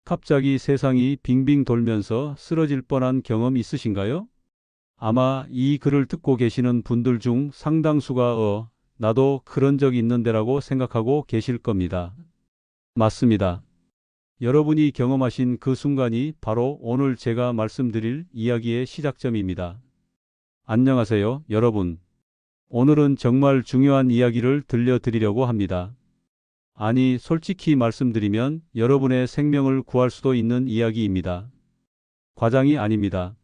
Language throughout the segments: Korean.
갑자기 세상이 빙빙 돌면서 쓰러질 뻔한 경험 있으신가요? 아마 이 글을 듣고 계시는 분들 중 상당수가 나도 그런 적 있는데라고 생각하고 계실 겁니다. 맞습니다. 여러분이 경험하신 그 순간이 바로 오늘 제가 말씀드릴 이야기의 시작점입니다. 안녕하세요, 여러분. 오늘은 정말 중요한 이야기를 들려드리려고 합니다. 아니, 솔직히 말씀드리면 여러분의 생명을 구할 수도 있는 이야기입니다. 과장이 아닙니다.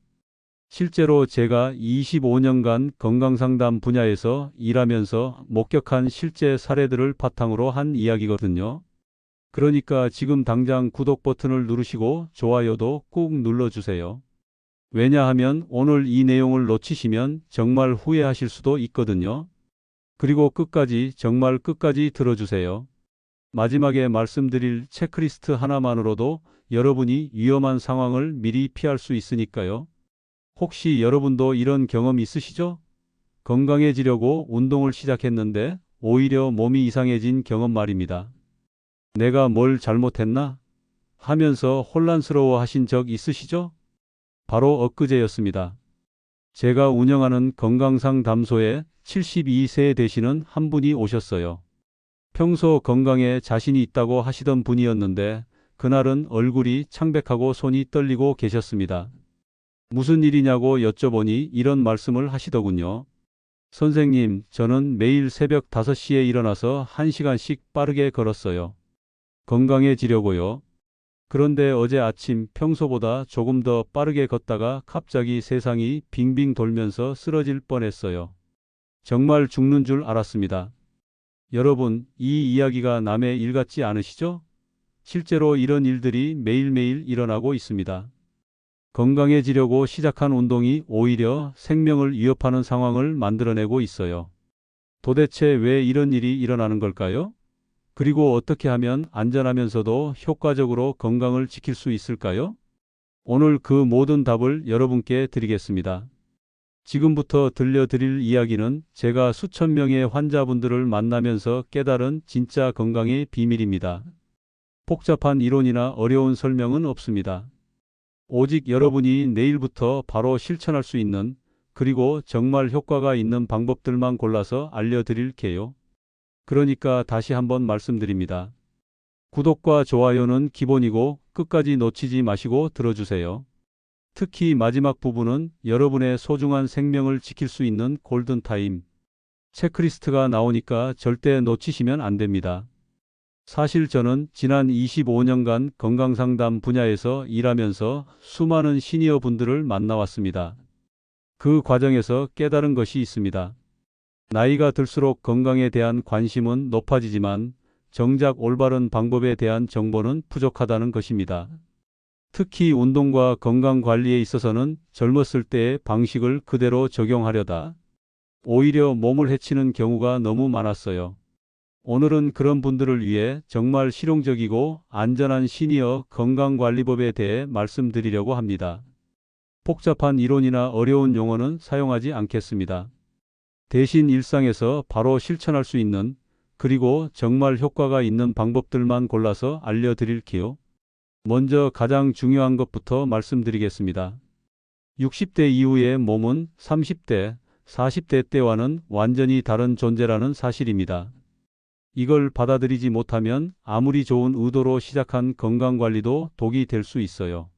실제로 제가 25년간 건강상담 분야에서 일하면서 목격한 실제 사례들을 바탕으로 한 이야기거든요. 그러니까 지금 당장 구독 버튼을 누르시고 좋아요도 꾹 눌러주세요. 왜냐하면 오늘 이 내용을 놓치시면 정말 후회하실 수도 있거든요. 그리고 끝까지, 정말 끝까지 들어주세요. 마지막에 말씀드릴 체크리스트 하나만으로도 여러분이 위험한 상황을 미리 피할 수 있으니까요. 혹시 여러분도 이런 경험 있으시죠? 건강해지려고 운동을 시작했는데 오히려 몸이 이상해진 경험 말입니다. 내가 뭘 잘못했나? 하면서 혼란스러워 하신 적 있으시죠? 바로 엊그제였습니다. 제가 운영하는 건강상담소에 72세 되시는 한 분이 오셨어요. 평소 건강에 자신이 있다고 하시던 분이었는데 그날은 얼굴이 창백하고 손이 떨리고 계셨습니다. 무슨 일이냐고 여쭤보니 이런 말씀을 하시더군요. 선생님, 저는 매일 새벽 5시에 일어나서 1시간씩 빠르게 걸었어요. 건강해지려고요. 그런데 어제 아침 평소보다 조금 더 빠르게 걷다가 갑자기 세상이 빙빙 돌면서 쓰러질 뻔했어요. 정말 죽는 줄 알았습니다. 여러분, 이 이야기가 남의 일 같지 않으시죠? 실제로 이런 일들이 매일매일 일어나고 있습니다. 건강해지려고 시작한 운동이 오히려 생명을 위협하는 상황을 만들어내고 있어요. 도대체 왜 이런 일이 일어나는 걸까요? 그리고 어떻게 하면 안전하면서도 효과적으로 건강을 지킬 수 있을까요? 오늘 그 모든 답을 여러분께 드리겠습니다. 지금부터 들려드릴 이야기는 제가 수천 명의 환자분들을 만나면서 깨달은 진짜 건강의 비밀입니다. 복잡한 이론이나 어려운 설명은 없습니다. 오직 여러분이 내일부터 바로 실천할 수 있는, 그리고 정말 효과가 있는 방법들만 골라서 알려드릴게요. 그러니까 다시 한번 말씀드립니다. 구독과 좋아요는 기본이고 끝까지 놓치지 마시고 들어주세요. 특히 마지막 부분은 여러분의 소중한 생명을 지킬 수 있는 골든타임. 체크리스트가 나오니까 절대 놓치시면 안 됩니다. 사실 저는 지난 25년간 건강상담 분야에서 일하면서 수많은 시니어 분들을 만나왔습니다. 그 과정에서 깨달은 것이 있습니다. 나이가 들수록 건강에 대한 관심은 높아지지만 정작 올바른 방법에 대한 정보는 부족하다는 것입니다. 특히 운동과 건강 관리에 있어서는 젊었을 때의 방식을 그대로 적용하려다 오히려 몸을 해치는 경우가 너무 많았어요. 오늘은 그런 분들을 위해 정말 실용적이고 안전한 시니어 건강관리법에 대해 말씀드리려고 합니다. 복잡한 이론이나 어려운 용어는 사용하지 않겠습니다. 대신 일상에서 바로 실천할 수 있는, 그리고 정말 효과가 있는 방법들만 골라서 알려드릴게요. 먼저 가장 중요한 것부터 말씀드리겠습니다. 60대 이후의 몸은 30대, 40대 때와는 완전히 다른 존재라는 사실입니다. 이걸 받아들이지 못하면 아무리 좋은 의도로 시작한 건강관리도 독이 될 수 있어요.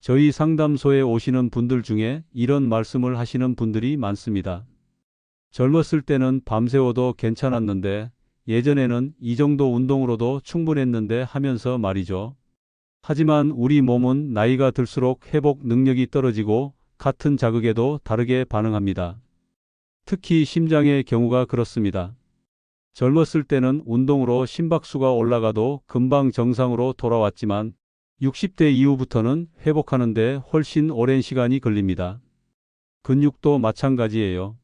저희 상담소에 오시는 분들 중에 이런 말씀을 하시는 분들이 많습니다. 젊었을 때는 밤새워도 괜찮았는데 예전에는 이 정도 운동으로도 충분했는데 하면서 말이죠. 하지만 우리 몸은 나이가 들수록 회복 능력이 떨어지고 같은 자극에도 다르게 반응합니다. 특히 심장의 경우가 그렇습니다. 젊었을 때는 운동으로 심박수가 올라가도 금방 정상으로 돌아왔지만 60대 이후부터는 회복하는데 훨씬 오랜 시간이 걸립니다. 근육도 마찬가지예요.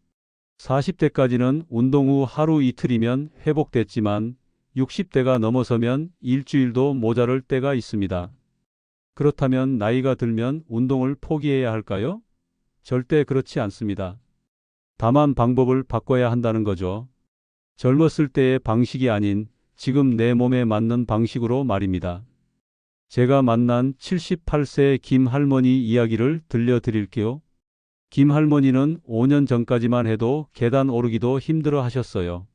40대까지는 운동 후 하루 이틀이면 회복됐지만 60대가 넘어서면 일주일도 모자랄 때가 있습니다. 그렇다면 나이가 들면 운동을 포기해야 할까요? 절대 그렇지 않습니다. 다만 방법을 바꿔야 한다는 거죠. 젊었을 때의 방식이 아닌 지금 내 몸에 맞는 방식으로 말입니다. 제가 만난 78세 김 할머니 이야기를 들려드릴게요. 김 할머니는 5년 전까지만 해도 계단 오르기도 힘들어 하셨어요.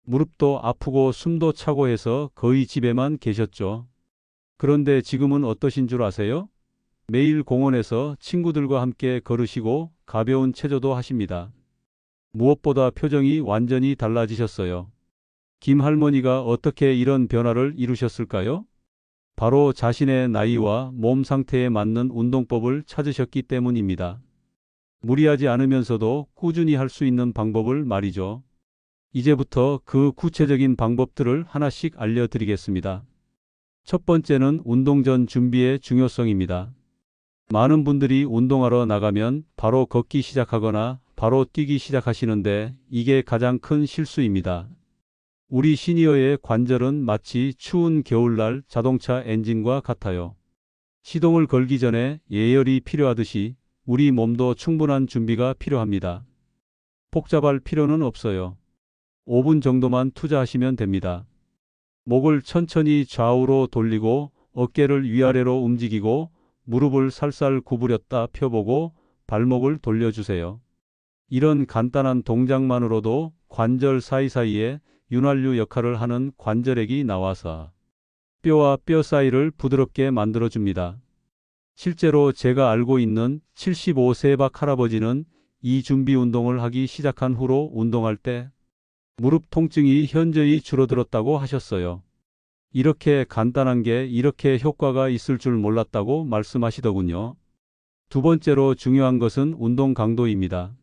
무릎도 아프고 숨도 차고 해서 거의 집에만 계셨죠. 그런데 지금은 어떠신 줄 아세요? 매일 공원에서 친구들과 함께 걸으시고 가벼운 체조도 하십니다. 무엇보다 표정이 완전히 달라지셨어요. 김 할머니가 어떻게 이런 변화를 이루셨을까요? 바로 자신의 나이와 몸 상태에 맞는 운동법을 찾으셨기 때문입니다. 무리하지 않으면서도 꾸준히 할 수 있는 방법을 말이죠. 이제부터 그 구체적인 방법들을 하나씩 알려드리겠습니다. 첫 번째는 운동 전 준비의 중요성입니다. 많은 분들이 운동하러 나가면 바로 걷기 시작하거나 바로 뛰기 시작하시는데 이게 가장 큰 실수입니다. 우리 시니어의 관절은 마치 추운 겨울날 자동차 엔진과 같아요. 시동을 걸기 전에 예열이 필요하듯이 우리 몸도 충분한 준비가 필요합니다. 복잡할 필요는 없어요. 5분 정도만 투자하시면 됩니다. 목을 천천히 좌우로 돌리고 어깨를 위아래로 움직이고 무릎을 살살 구부렸다 펴보고 발목을 돌려주세요. 이런 간단한 동작만으로도 관절 사이사이에 윤활유 역할을 하는 관절액이 나와서 뼈와 뼈 사이를 부드럽게 만들어줍니다. 실제로 제가 알고 있는 75세 박 할아버지는 이 준비 운동을 하기 시작한 후로 운동할 때 무릎 통증이 현저히 줄어들었다고 하셨어요. 이렇게 간단한 게 이렇게 효과가 있을 줄 몰랐다고 말씀하시더군요. 두 번째로 중요한 것은 운동 강도입니다.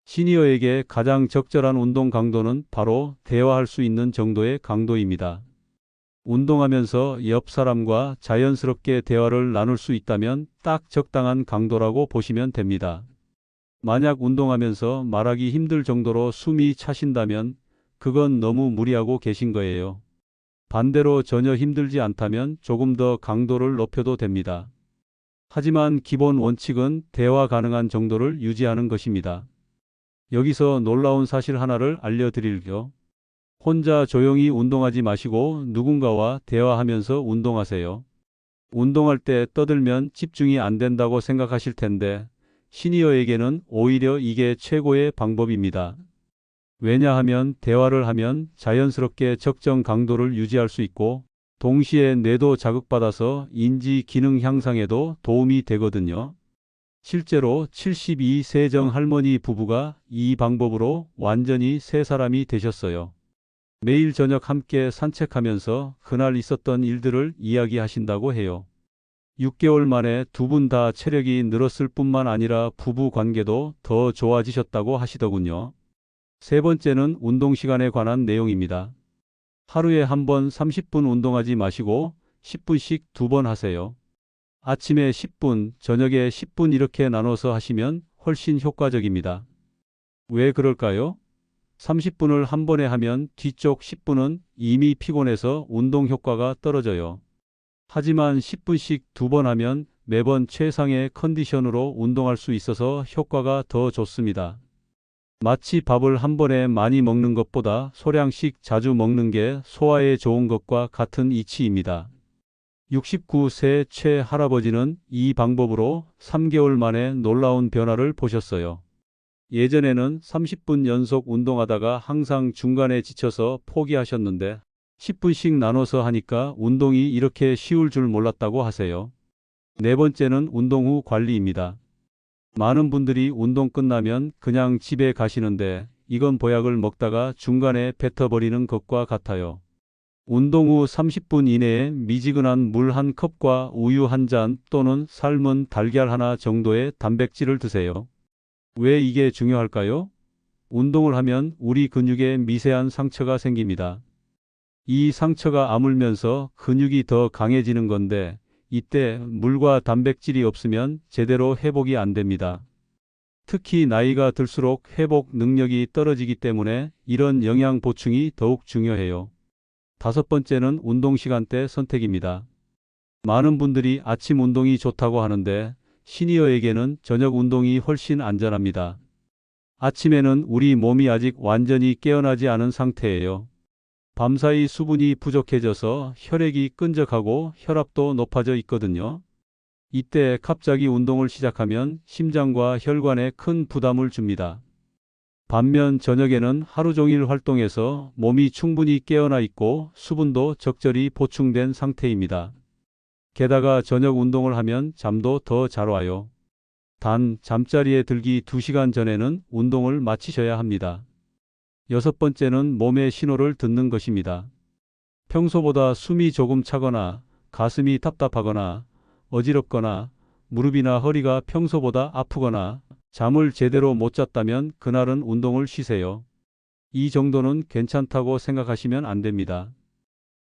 시니어에게 가장 적절한 운동 강도는 바로 대화할 수 있는 정도의 강도입니다. 운동하면서 옆 사람과 자연스럽게 대화를 나눌 수 있다면 딱 적당한 강도라고 보시면 됩니다. 만약 운동하면서 말하기 힘들 정도로 숨이 차신다면 그건 너무 무리하고 계신 거예요. 반대로 전혀 힘들지 않다면 조금 더 강도를 높여도 됩니다. 하지만 기본 원칙은 대화 가능한 정도를 유지하는 것입니다. 여기서 놀라운 사실 하나를 알려드릴게요. 혼자 조용히 운동하지 마시고 누군가와 대화하면서 운동하세요. 운동할 때 떠들면 집중이 안 된다고 생각하실 텐데 시니어에게는 오히려 이게 최고의 방법입니다. 왜냐하면 대화를 하면 자연스럽게 적정 강도를 유지할 수 있고 동시에 뇌도 자극받아서 인지 기능 향상에도 도움이 되거든요. 실제로 72세정 할머니 부부가 이 방법으로 완전히 새 사람이 되셨어요. 매일 저녁 함께 산책하면서 그날 있었던 일들을 이야기하신다고 해요. 6개월 만에 두 분 다 체력이 늘었을 뿐만 아니라 부부 관계도 더 좋아지셨다고 하시더군요. 세 번째는 운동 시간에 관한 내용입니다. 하루에 한 번 30분 운동하지 마시고 10분씩 2번 하세요. 아침에 10분, 저녁에 10분 이렇게 나눠서 하시면 훨씬 효과적입니다. 왜 그럴까요? 30분을 한 번에 하면 뒤쪽 10분은 이미 피곤해서 운동 효과가 떨어져요. 하지만 10분씩 2번 하면 매번 최상의 컨디션으로 운동할 수 있어서 효과가 더 좋습니다. 마치 밥을 한 번에 많이 먹는 것보다 소량씩 자주 먹는 게 소화에 좋은 것과 같은 이치입니다. 69세 최 할아버지는 이 방법으로 3개월 만에 놀라운 변화를 보셨어요. 예전에는 30분 연속 운동하다가 항상 중간에 지쳐서 포기하셨는데 10분씩 나눠서 하니까 운동이 이렇게 쉬울 줄 몰랐다고 하세요. 네 번째는 운동 후 관리입니다. 많은 분들이 운동 끝나면 그냥 집에 가시는데 이건 보약을 먹다가 중간에 뱉어버리는 것과 같아요. 운동 후 30분 이내에 미지근한 물 한 컵과 우유 한 잔 또는 삶은 달걀 하나 정도의 단백질을 드세요. 왜 이게 중요할까요? 운동을 하면 우리 근육에 미세한 상처가 생깁니다. 이 상처가 아물면서 근육이 더 강해지는 건데 이때 물과 단백질이 없으면 제대로 회복이 안 됩니다. 특히 나이가 들수록 회복 능력이 떨어지기 때문에 이런 영양 보충이 더욱 중요해요. 다섯 번째는 운동 시간대 선택입니다. 많은 분들이 아침 운동이 좋다고 하는데 시니어에게는 저녁 운동이 훨씬 안전합니다. 아침에는 우리 몸이 아직 완전히 깨어나지 않은 상태예요. 밤사이 수분이 부족해져서 혈액이 끈적하고 혈압도 높아져 있거든요. 이때 갑자기 운동을 시작하면 심장과 혈관에 큰 부담을 줍니다. 반면 저녁에는 하루 종일 활동해서 몸이 충분히 깨어나 있고 수분도 적절히 보충된 상태입니다. 게다가 저녁 운동을 하면 잠도 더 잘 와요. 단, 잠자리에 들기 2시간 전에는 운동을 마치셔야 합니다. 여섯 번째는 몸의 신호를 듣는 것입니다. 평소보다 숨이 조금 차거나 가슴이 답답하거나 어지럽거나 무릎이나 허리가 평소보다 아프거나 잠을 제대로 못 잤다면 그날은 운동을 쉬세요. 이 정도는 괜찮다고 생각하시면 안 됩니다.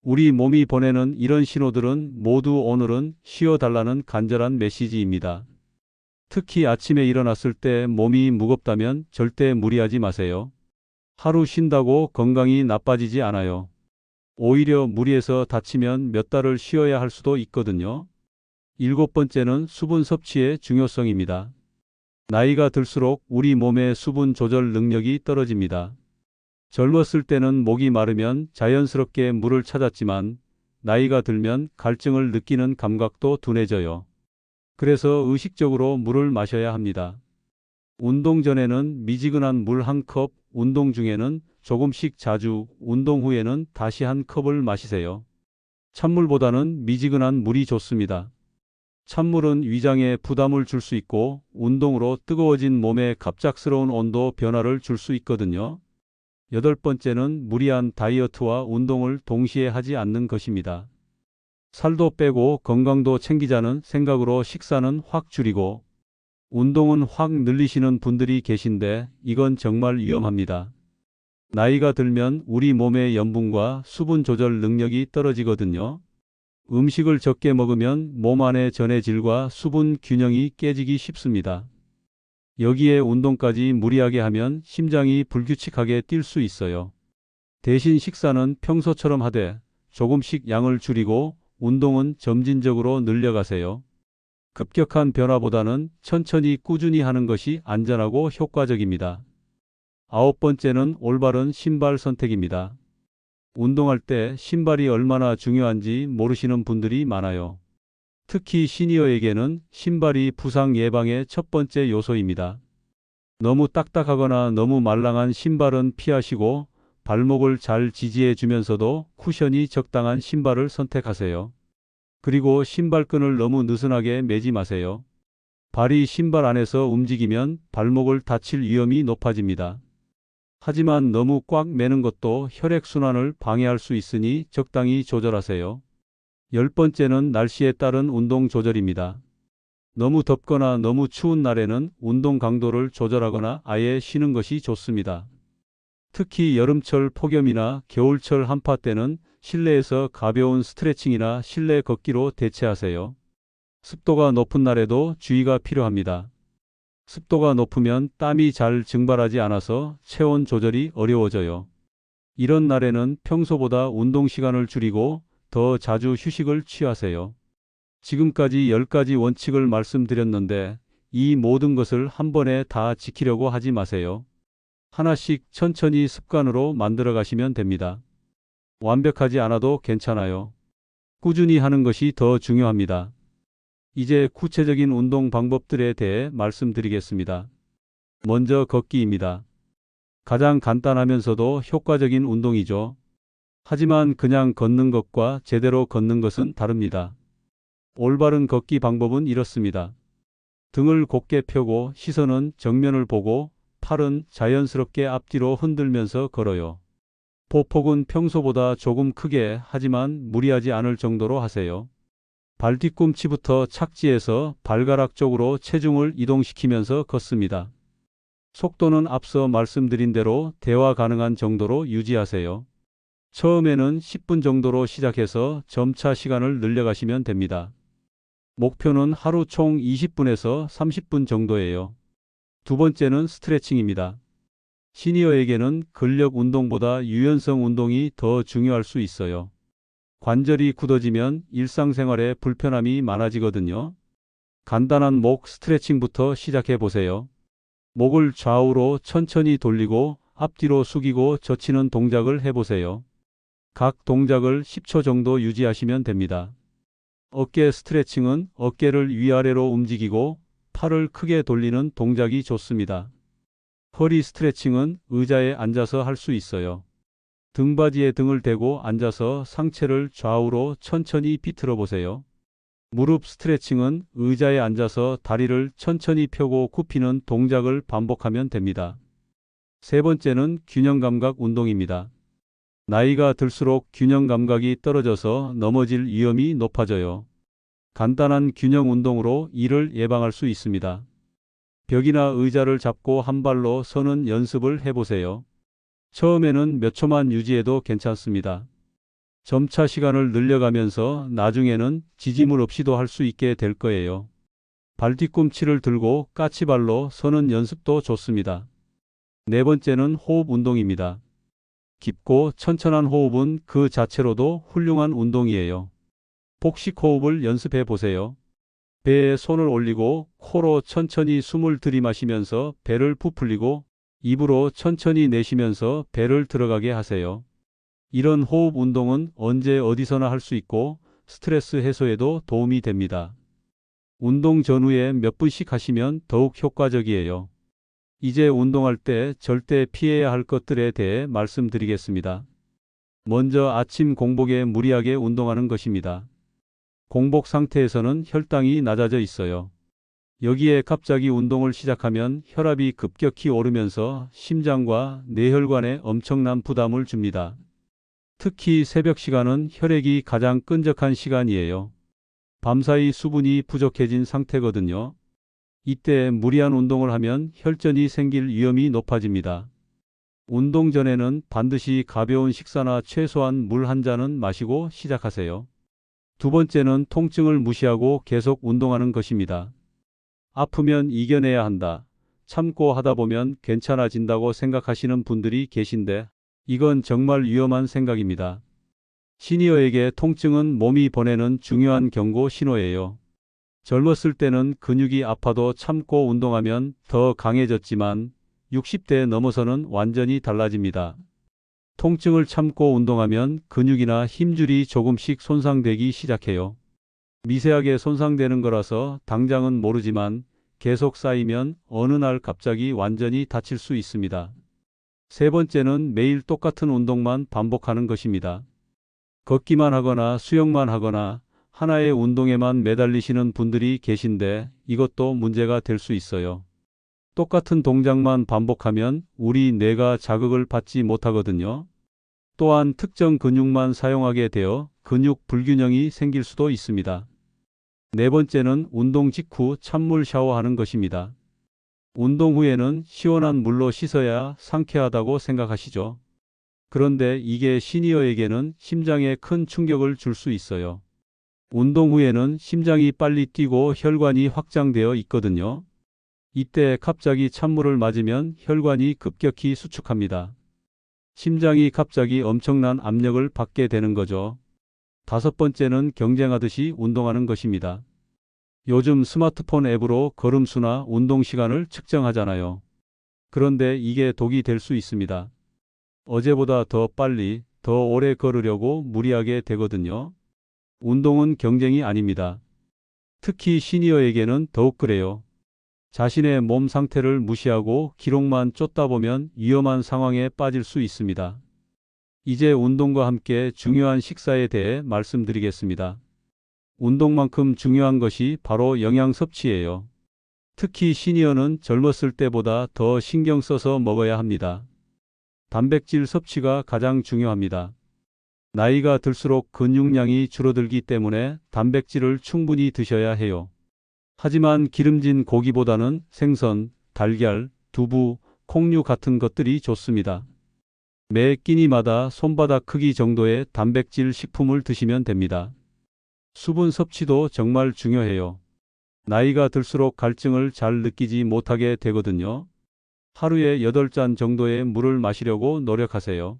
우리 몸이 보내는 이런 신호들은 모두 오늘은 쉬어달라는 간절한 메시지입니다. 특히 아침에 일어났을 때 몸이 무겁다면 절대 무리하지 마세요. 하루 쉰다고 건강이 나빠지지 않아요. 오히려 무리해서 다치면 몇 달을 쉬어야 할 수도 있거든요. 일곱 번째는 수분 섭취의 중요성입니다. 나이가 들수록 우리 몸의 수분 조절 능력이 떨어집니다. 젊었을 때는 목이 마르면 자연스럽게 물을 찾았지만 나이가 들면 갈증을 느끼는 감각도 둔해져요. 그래서 의식적으로 물을 마셔야 합니다. 운동 전에는 미지근한 물 1컵, 운동 중에는 조금씩 자주, 운동 후에는 다시 1컵을 마시세요. 찬물보다는 미지근한 물이 좋습니다. 찬물은 위장에 부담을 줄 수 있고 운동으로 뜨거워진 몸에 갑작스러운 온도 변화를 줄 수 있거든요. 여덟 번째는 무리한 다이어트와 운동을 동시에 하지 않는 것입니다. 살도 빼고 건강도 챙기자는 생각으로 식사는 확 줄이고 운동은 확 늘리시는 분들이 계신데 이건 정말 위험합니다. 나이가 들면 우리 몸의 염분과 수분 조절 능력이 떨어지거든요. 음식을 적게 먹으면 몸 안의 전해질과 수분 균형이 깨지기 쉽습니다. 여기에 운동까지 무리하게 하면 심장이 불규칙하게 뛸 수 있어요. 대신 식사는 평소처럼 하되 조금씩 양을 줄이고 운동은 점진적으로 늘려가세요. 급격한 변화보다는 천천히 꾸준히 하는 것이 안전하고 효과적입니다. 아홉 번째는 올바른 신발 선택입니다. 운동할 때 신발이 얼마나 중요한지 모르시는 분들이 많아요. 특히 시니어에게는 신발이 부상 예방의 첫 번째 요소입니다. 너무 딱딱하거나 너무 말랑한 신발은 피하시고 발목을 잘 지지해 주면서도 쿠션이 적당한 신발을 선택하세요. 그리고 신발끈을 너무 느슨하게 매지 마세요. 발이 신발 안에서 움직이면 발목을 다칠 위험이 높아집니다. 하지만 너무 꽉 매는 것도 혈액순환을 방해할 수 있으니 적당히 조절하세요. 열 번째는 날씨에 따른 운동 조절입니다. 너무 덥거나 너무 추운 날에는 운동 강도를 조절하거나 아예 쉬는 것이 좋습니다. 특히 여름철 폭염이나 겨울철 한파 때는 실내에서 가벼운 스트레칭이나 실내 걷기로 대체하세요. 습도가 높은 날에도 주의가 필요합니다. 습도가 높으면 땀이 잘 증발하지 않아서 체온 조절이 어려워져요. 이런 날에는 평소보다 운동 시간을 줄이고 더 자주 휴식을 취하세요. 지금까지 10가지 원칙을 말씀드렸는데 이 모든 것을 한 번에 다 지키려고 하지 마세요. 하나씩 천천히 습관으로 만들어 가시면 됩니다. 완벽하지 않아도 괜찮아요. 꾸준히 하는 것이 더 중요합니다. 이제 구체적인 운동 방법들에 대해 말씀드리겠습니다. 먼저 걷기입니다. 가장 간단하면서도 효과적인 운동이죠. 하지만 그냥 걷는 것과 제대로 걷는 것은 다릅니다. 올바른 걷기 방법은 이렇습니다. 등을 곧게 펴고 시선은 정면을 보고 팔은 자연스럽게 앞뒤로 흔들면서 걸어요. 보폭은 평소보다 조금 크게 하지만 무리하지 않을 정도로 하세요. 발 뒤꿈치부터 착지해서 발가락 쪽으로 체중을 이동시키면서 걷습니다. 속도는 앞서 말씀드린 대로 대화 가능한 정도로 유지하세요. 처음에는 10분 정도로 시작해서 점차 시간을 늘려가시면 됩니다. 목표는 하루 총 20분에서 30분 정도예요. 두 번째는 스트레칭입니다. 시니어에게는 근력 운동보다 유연성 운동이 더 중요할 수 있어요. 관절이 굳어지면 일상생활에 불편함이 많아지거든요. 간단한 목 스트레칭부터 시작해 보세요. 목을 좌우로 천천히 돌리고 앞뒤로 숙이고 젖히는 동작을 해보세요. 각 동작을 10초 정도 유지하시면 됩니다. 어깨 스트레칭은 어깨를 위아래로 움직이고 팔을 크게 돌리는 동작이 좋습니다. 허리 스트레칭은 의자에 앉아서 할 수 있어요. 등받이에 등을 대고 앉아서 상체를 좌우로 천천히 비틀어 보세요. 무릎 스트레칭은 의자에 앉아서 다리를 천천히 펴고 굽히는 동작을 반복하면 됩니다. 세 번째는 균형 감각 운동입니다. 나이가 들수록 균형 감각이 떨어져서 넘어질 위험이 높아져요. 간단한 균형 운동으로 이를 예방할 수 있습니다. 벽이나 의자를 잡고 한 발로 서는 연습을 해보세요. 처음에는 몇 초만 유지해도 괜찮습니다. 점차 시간을 늘려가면서 나중에는 지짐을 없이도 할 수 있게 될 거예요. 발 뒤꿈치를 들고 까치발로 서는 연습도 좋습니다. 네 번째는 호흡 운동입니다. 깊고 천천한 호흡은 그 자체로도 훌륭한 운동이에요. 복식 호흡을 연습해 보세요. 배에 손을 올리고 코로 천천히 숨을 들이마시면서 배를 부풀리고 입으로 천천히 내쉬면서 배를 들어가게 하세요. 이런 호흡 운동은 언제 어디서나 할 수 있고 스트레스 해소에도 도움이 됩니다. 운동 전후에 몇 분씩 하시면 더욱 효과적이에요. 이제 운동할 때 절대 피해야 할 것들에 대해 말씀드리겠습니다. 먼저 아침 공복에 무리하게 운동하는 것입니다. 공복 상태에서는 혈당이 낮아져 있어요. 여기에 갑자기 운동을 시작하면 혈압이 급격히 오르면서 심장과 뇌혈관에 엄청난 부담을 줍니다. 특히 새벽 시간은 혈액이 가장 끈적한 시간이에요. 밤사이 수분이 부족해진 상태거든요. 이때 무리한 운동을 하면 혈전이 생길 위험이 높아집니다. 운동 전에는 반드시 가벼운 식사나 최소한 물 한 잔은 마시고 시작하세요. 두 번째는 통증을 무시하고 계속 운동하는 것입니다. 아프면 이겨내야 한다. 참고 하다 보면 괜찮아진다고 생각하시는 분들이 계신데 이건 정말 위험한 생각입니다. 시니어에게 통증은 몸이 보내는 중요한 경고 신호예요. 젊었을 때는 근육이 아파도 참고 운동하면 더 강해졌지만 60대 넘어서는 완전히 달라집니다. 통증을 참고 운동하면 근육이나 힘줄이 조금씩 손상되기 시작해요. 미세하게 손상되는 거라서 당장은 모르지만 계속 쌓이면 어느 날 갑자기 완전히 다칠 수 있습니다. 세 번째는 매일 똑같은 운동만 반복하는 것입니다. 걷기만 하거나 수영만 하거나 하나의 운동에만 매달리시는 분들이 계신데 이것도 문제가 될 수 있어요. 똑같은 동작만 반복하면 우리 뇌가 자극을 받지 못하거든요. 또한 특정 근육만 사용하게 되어 근육 불균형이 생길 수도 있습니다. 네 번째는 운동 직후 찬물 샤워하는 것입니다. 운동 후에는 시원한 물로 씻어야 상쾌하다고 생각하시죠? 그런데 이게 시니어에게는 심장에 큰 충격을 줄 수 있어요. 운동 후에는 심장이 빨리 뛰고 혈관이 확장되어 있거든요. 이때 갑자기 찬물을 맞으면 혈관이 급격히 수축합니다. 심장이 갑자기 엄청난 압력을 받게 되는 거죠. 다섯 번째는 경쟁하듯이 운동하는 것입니다. 요즘 스마트폰 앱으로 걸음수나 운동 시간을 측정하잖아요. 그런데 이게 독이 될 수 있습니다. 어제보다 더 빨리, 더 오래 걸으려고 무리하게 되거든요. 운동은 경쟁이 아닙니다. 특히 시니어에게는 더욱 그래요. 자신의 몸 상태를 무시하고 기록만 쫓다 보면 위험한 상황에 빠질 수 있습니다. 이제 운동과 함께 중요한 식사에 대해 말씀드리겠습니다. 운동만큼 중요한 것이 바로 영양 섭취예요. 특히 시니어는 젊었을 때보다 더 신경 써서 먹어야 합니다. 단백질 섭취가 가장 중요합니다. 나이가 들수록 근육량이 줄어들기 때문에 단백질을 충분히 드셔야 해요. 하지만 기름진 고기보다는 생선, 달걀, 두부, 콩류 같은 것들이 좋습니다. 매 끼니마다 손바닥 크기 정도의 단백질 식품을 드시면 됩니다. 수분 섭취도 정말 중요해요. 나이가 들수록 갈증을 잘 느끼지 못하게 되거든요. 하루에 8잔 정도의 물을 마시려고 노력하세요.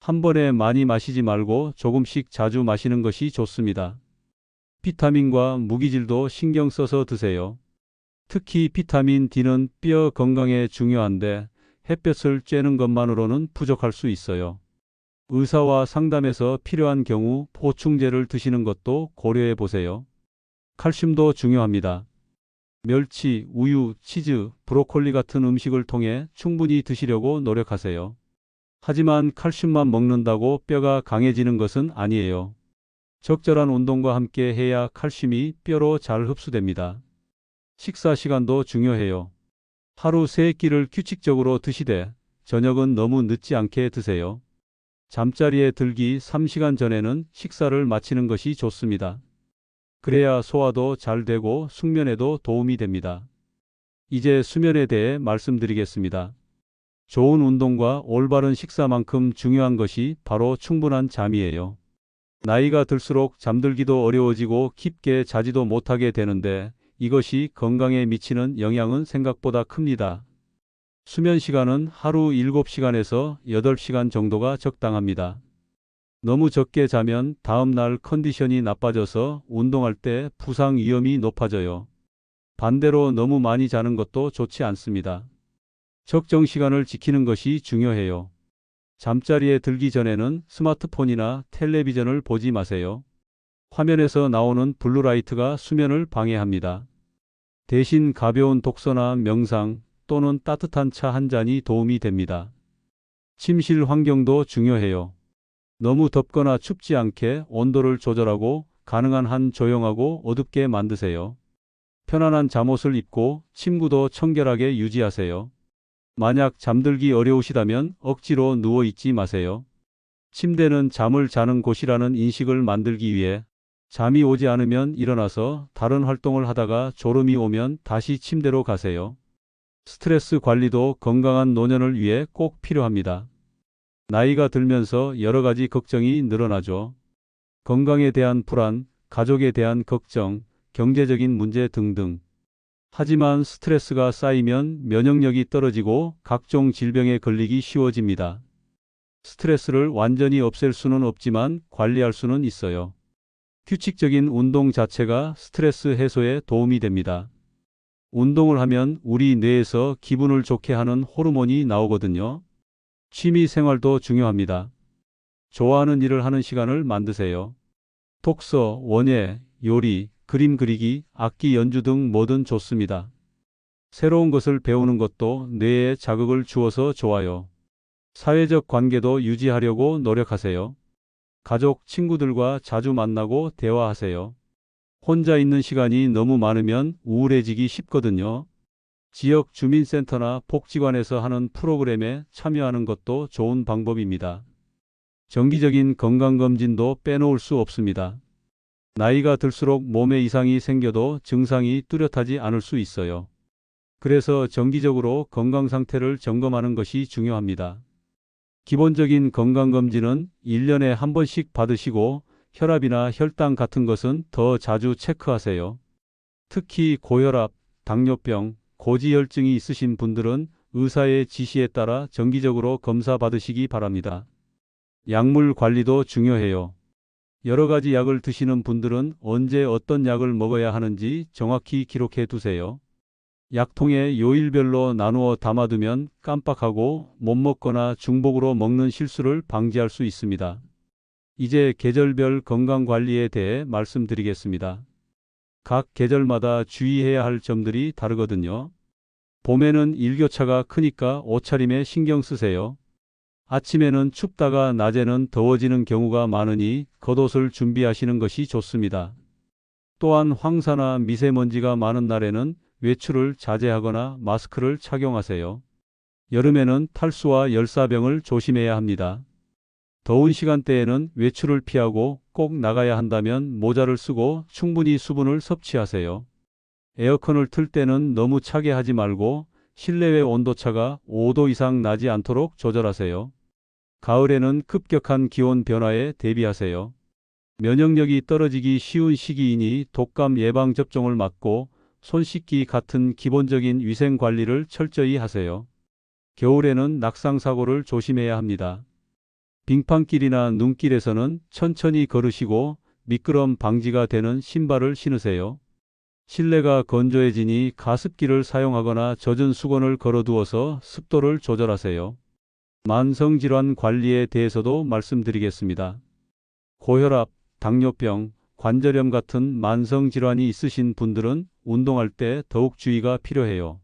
한 번에 많이 마시지 말고 조금씩 자주 마시는 것이 좋습니다. 비타민과 무기질도 신경 써서 드세요. 특히 비타민 D는 뼈 건강에 중요한데 햇볕을 쬐는 것만으로는 부족할 수 있어요. 의사와 상담해서 필요한 경우 보충제를 드시는 것도 고려해 보세요. 칼슘도 중요합니다. 멸치, 우유, 치즈, 브로콜리 같은 음식을 통해 충분히 드시려고 노력하세요. 하지만 칼슘만 먹는다고 뼈가 강해지는 것은 아니에요. 적절한 운동과 함께 해야 칼슘이 뼈로 잘 흡수됩니다. 식사 시간도 중요해요. 하루 3끼를 규칙적으로 드시되 저녁은 너무 늦지 않게 드세요. 잠자리에 들기 3시간 전에는 식사를 마치는 것이 좋습니다. 그래야 소화도 잘 되고 숙면에도 도움이 됩니다. 이제 수면에 대해 말씀드리겠습니다. 좋은 운동과 올바른 식사만큼 중요한 것이 바로 충분한 잠이에요. 나이가 들수록 잠들기도 어려워지고 깊게 자지도 못하게 되는데 이것이 건강에 미치는 영향은 생각보다 큽니다. 수면 시간은 하루 7시간에서 8시간 정도가 적당합니다. 너무 적게 자면 다음 날 컨디션이 나빠져서 운동할 때 부상 위험이 높아져요. 반대로 너무 많이 자는 것도 좋지 않습니다. 적정 시간을 지키는 것이 중요해요. 잠자리에 들기 전에는 스마트폰이나 텔레비전을 보지 마세요. 화면에서 나오는 블루라이트가 수면을 방해합니다. 대신 가벼운 독서나 명상 또는 따뜻한 차 한 잔이 도움이 됩니다. 침실 환경도 중요해요. 너무 덥거나 춥지 않게 온도를 조절하고 가능한 한 조용하고 어둡게 만드세요. 편안한 잠옷을 입고 침구도 청결하게 유지하세요. 만약 잠들기 어려우시다면 억지로 누워 있지 마세요. 침대는 잠을 자는 곳이라는 인식을 만들기 위해 잠이 오지 않으면 일어나서 다른 활동을 하다가 졸음이 오면 다시 침대로 가세요. 스트레스 관리도 건강한 노년을 위해 꼭 필요합니다. 나이가 들면서 여러 가지 걱정이 늘어나죠. 건강에 대한 불안, 가족에 대한 걱정, 경제적인 문제 등등. 하지만 스트레스가 쌓이면 면역력이 떨어지고 각종 질병에 걸리기 쉬워집니다. 스트레스를 완전히 없앨 수는 없지만 관리할 수는 있어요. 규칙적인 운동 자체가 스트레스 해소에 도움이 됩니다. 운동을 하면 우리 뇌에서 기분을 좋게 하는 호르몬이 나오거든요. 취미 생활도 중요합니다. 좋아하는 일을 하는 시간을 만드세요. 독서, 원예, 요리, 그림 그리기, 악기 연주 등 뭐든 좋습니다. 새로운 것을 배우는 것도 뇌에 자극을 주어서 좋아요. 사회적 관계도 유지하려고 노력하세요. 가족, 친구들과 자주 만나고 대화하세요. 혼자 있는 시간이 너무 많으면 우울해지기 쉽거든요. 지역 주민센터나 복지관에서 하는 프로그램에 참여하는 것도 좋은 방법입니다. 정기적인 건강검진도 빼놓을 수 없습니다. 나이가 들수록 몸에 이상이 생겨도 증상이 뚜렷하지 않을 수 있어요. 그래서 정기적으로 건강 상태를 점검하는 것이 중요합니다. 기본적인 건강검진은 1년에 한 번씩 받으시고 혈압이나 혈당 같은 것은 더 자주 체크하세요. 특히 고혈압, 당뇨병, 고지혈증이 있으신 분들은 의사의 지시에 따라 정기적으로 검사 받으시기 바랍니다. 약물 관리도 중요해요. 여러 가지 약을 드시는 분들은 언제 어떤 약을 먹어야 하는지 정확히 기록해 두세요. 약통에 요일별로 나누어 담아두면 깜빡하고 못 먹거나 중복으로 먹는 실수를 방지할 수 있습니다. 이제 계절별 건강관리에 대해 말씀드리겠습니다. 각 계절마다 주의해야 할 점들이 다르거든요. 봄에는 일교차가 크니까 옷차림에 신경 쓰세요. 아침에는 춥다가 낮에는 더워지는 경우가 많으니 겉옷을 준비하시는 것이 좋습니다. 또한 황사나 미세먼지가 많은 날에는 외출을 자제하거나 마스크를 착용하세요. 여름에는 탈수와 열사병을 조심해야 합니다. 더운 시간대에는 외출을 피하고 꼭 나가야 한다면 모자를 쓰고 충분히 수분을 섭취하세요. 에어컨을 틀 때는 너무 차게 하지 말고 실내외 온도차가 5도 이상 나지 않도록 조절하세요. 가을에는 급격한 기온 변화에 대비하세요. 면역력이 떨어지기 쉬운 시기이니 독감 예방 접종을 맞고 손 씻기 같은 기본적인 위생 관리를 철저히 하세요. 겨울에는 낙상 사고를 조심해야 합니다. 빙판길이나 눈길에서는 천천히 걸으시고 미끄럼 방지가 되는 신발을 신으세요. 실내가 건조해지니 가습기를 사용하거나 젖은 수건을 걸어두어서 습도를 조절하세요. 만성질환 관리에 대해서도 말씀드리겠습니다. 고혈압, 당뇨병, 관절염 같은 만성질환이 있으신 분들은 운동할 때 더욱 주의가 필요해요.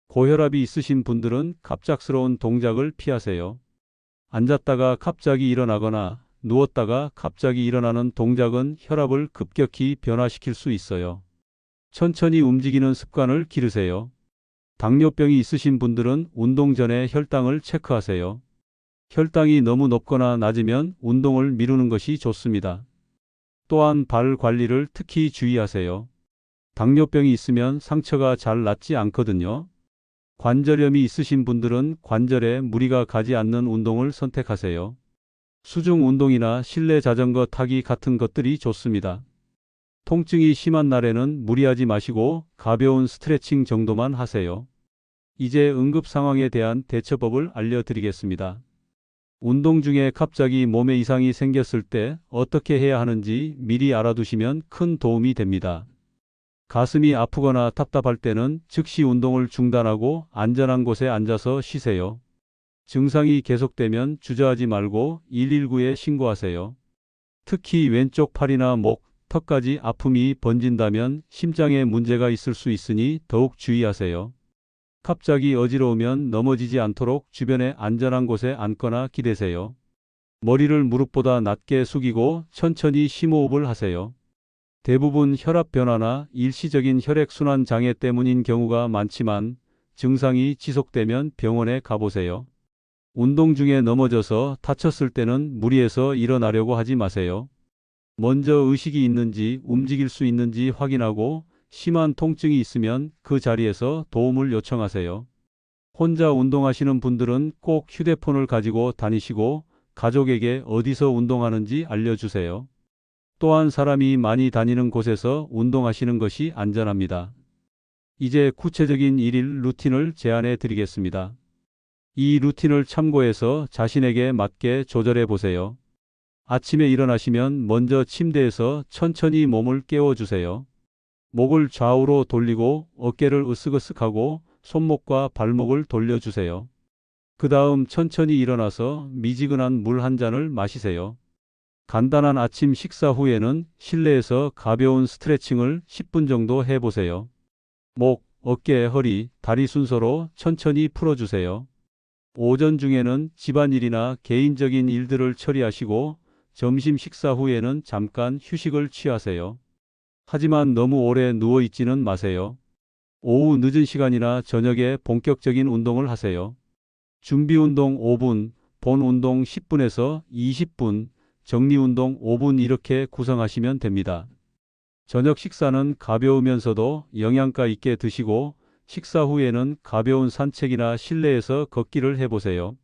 고혈압이 있으신 분들은 갑작스러운 동작을 피하세요. 앉았다가 갑자기 일어나거나 누웠다가 갑자기 일어나는 동작은 혈압을 급격히 변화시킬 수 있어요. 천천히 움직이는 습관을 기르세요. 당뇨병이 있으신 분들은 운동 전에 혈당을 체크하세요. 혈당이 너무 높거나 낮으면 운동을 미루는 것이 좋습니다. 또한 발 관리를 특히 주의하세요. 당뇨병이 있으면 상처가 잘 낫지 않거든요. 관절염이 있으신 분들은 관절에 무리가 가지 않는 운동을 선택하세요. 수중 운동이나 실내 자전거 타기 같은 것들이 좋습니다. 통증이 심한 날에는 무리하지 마시고 가벼운 스트레칭 정도만 하세요. 이제 응급 상황에 대한 대처법을 알려드리겠습니다. 운동 중에 갑자기 몸에 이상이 생겼을 때 어떻게 해야 하는지 미리 알아두시면 큰 도움이 됩니다. 가슴이 아프거나 답답할 때는 즉시 운동을 중단하고 안전한 곳에 앉아서 쉬세요. 증상이 계속되면 주저하지 말고 119에 신고하세요. 특히 왼쪽 팔이나 목, 턱까지 아픔이 번진다면 심장에 문제가 있을 수 있으니 더욱 주의하세요. 갑자기 어지러우면 넘어지지 않도록 주변에 안전한 곳에 앉거나 기대세요. 머리를 무릎보다 낮게 숙이고 천천히 심호흡을 하세요. 대부분 혈압 변화나 일시적인 혈액순환 장애 때문인 경우가 많지만 증상이 지속되면 병원에 가보세요. 운동 중에 넘어져서 다쳤을 때는 무리해서 일어나려고 하지 마세요. 먼저 의식이 있는지 움직일 수 있는지 확인하고 심한 통증이 있으면 그 자리에서 도움을 요청하세요. 혼자 운동하시는 분들은 꼭 휴대폰을 가지고 다니시고 가족에게 어디서 운동하는지 알려주세요. 또한 사람이 많이 다니는 곳에서 운동하시는 것이 안전합니다. 이제 구체적인 일일 루틴을 제안해 드리겠습니다. 이 루틴을 참고해서 자신에게 맞게 조절해 보세요. 아침에 일어나시면 먼저 침대에서 천천히 몸을 깨워주세요. 목을 좌우로 돌리고 어깨를 으쓱으쓱하고 손목과 발목을 돌려주세요. 그 다음 천천히 일어나서 미지근한 물 한 잔을 마시세요. 간단한 아침 식사 후에는 실내에서 가벼운 스트레칭을 10분 정도 해보세요. 목, 어깨, 허리, 다리 순서로 천천히 풀어주세요. 오전 중에는 집안일이나 개인적인 일들을 처리하시고 점심 식사 후에는 잠깐 휴식을 취하세요. 하지만 너무 오래 누워 있지는 마세요. 오후 늦은 시간이나 저녁에 본격적인 운동을 하세요. 준비 운동 5분, 본 운동 10분에서 20분, 정리 운동 5분 이렇게 구성하시면 됩니다. 저녁 식사는 가벼우면서도 영양가 있게 드시고 식사 후에는 가벼운 산책이나 실내에서 걷기를 해보세요.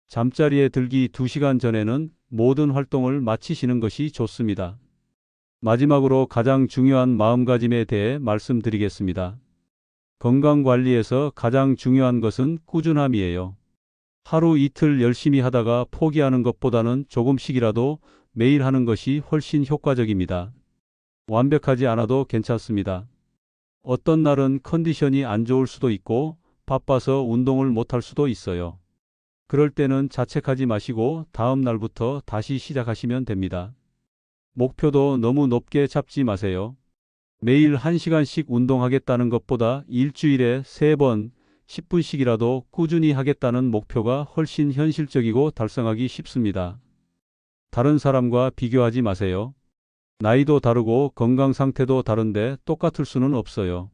잠자리에 들기 2시간 전에는 모든 활동을 마치시는 것이 좋습니다. 마지막으로 가장 중요한 마음가짐에 대해 말씀드리겠습니다. 건강관리에서 가장 중요한 것은 꾸준함이에요. 하루 이틀 열심히 하다가 포기하는 것보다는 조금씩이라도 매일 하는 것이 훨씬 효과적입니다. 완벽하지 않아도 괜찮습니다. 어떤 날은 컨디션이 안 좋을 수도 있고 바빠서 운동을 못할 수도 있어요. 그럴 때는 자책하지 마시고 다음 날부터 다시 시작하시면 됩니다. 목표도 너무 높게 잡지 마세요. 매일 1시간씩 운동하겠다는 것보다 일주일에 3번, 10분씩이라도 꾸준히 하겠다는 목표가 훨씬 현실적이고 달성하기 쉽습니다. 다른 사람과 비교하지 마세요. 나이도 다르고 건강 상태도 다른데 똑같을 수는 없어요.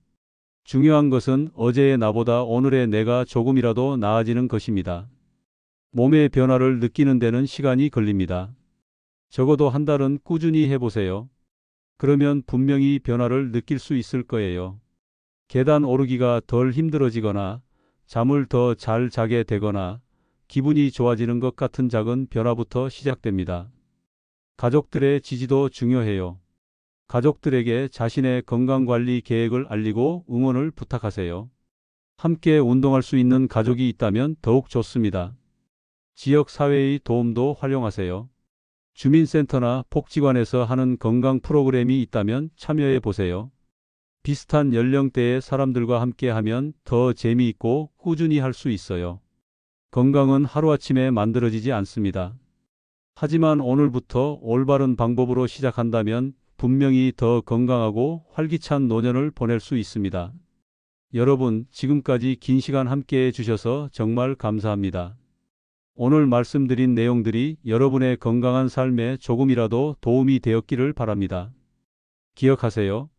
중요한 것은 어제의 나보다 오늘의 내가 조금이라도 나아지는 것입니다. 몸의 변화를 느끼는 데는 시간이 걸립니다. 적어도 한 달은 꾸준히 해보세요. 그러면 분명히 변화를 느낄 수 있을 거예요. 계단 오르기가 덜 힘들어지거나 잠을 더 잘 자게 되거나 기분이 좋아지는 것 같은 작은 변화부터 시작됩니다. 가족들의 지지도 중요해요. 가족들에게 자신의 건강관리 계획을 알리고 응원을 부탁하세요. 함께 운동할 수 있는 가족이 있다면 더욱 좋습니다. 지역 사회의 도움도 활용하세요. 주민센터나 복지관에서 하는 건강 프로그램이 있다면 참여해 보세요. 비슷한 연령대의 사람들과 함께 하면 더 재미있고 꾸준히 할 수 있어요. 건강은 하루아침에 만들어지지 않습니다. 하지만 오늘부터 올바른 방법으로 시작한다면 분명히 더 건강하고 활기찬 노년을 보낼 수 있습니다. 여러분, 지금까지 긴 시간 함께 해주셔서 정말 감사합니다. 오늘 말씀드린 내용들이 여러분의 건강한 삶에 조금이라도 도움이 되었기를 바랍니다. 기억하세요.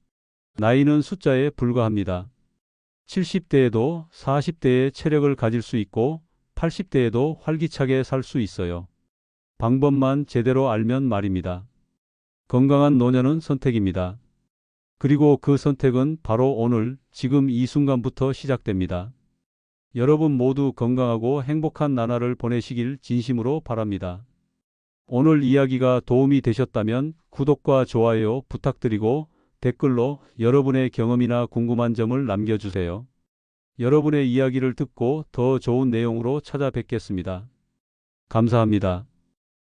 나이는 숫자에 불과합니다. 70대에도 40대의 체력을 가질 수 있고 80대에도 활기차게 살 수 있어요. 방법만 제대로 알면 말입니다. 건강한 노년은 선택입니다. 그리고 그 선택은 바로 오늘, 지금 이 순간부터 시작됩니다. 여러분 모두 건강하고 행복한 나날을 보내시길 진심으로 바랍니다. 오늘 이야기가 도움이 되셨다면 구독과 좋아요 부탁드리고 댓글로 여러분의 경험이나 궁금한 점을 남겨주세요. 여러분의 이야기를 듣고 더 좋은 내용으로 찾아뵙겠습니다. 감사합니다.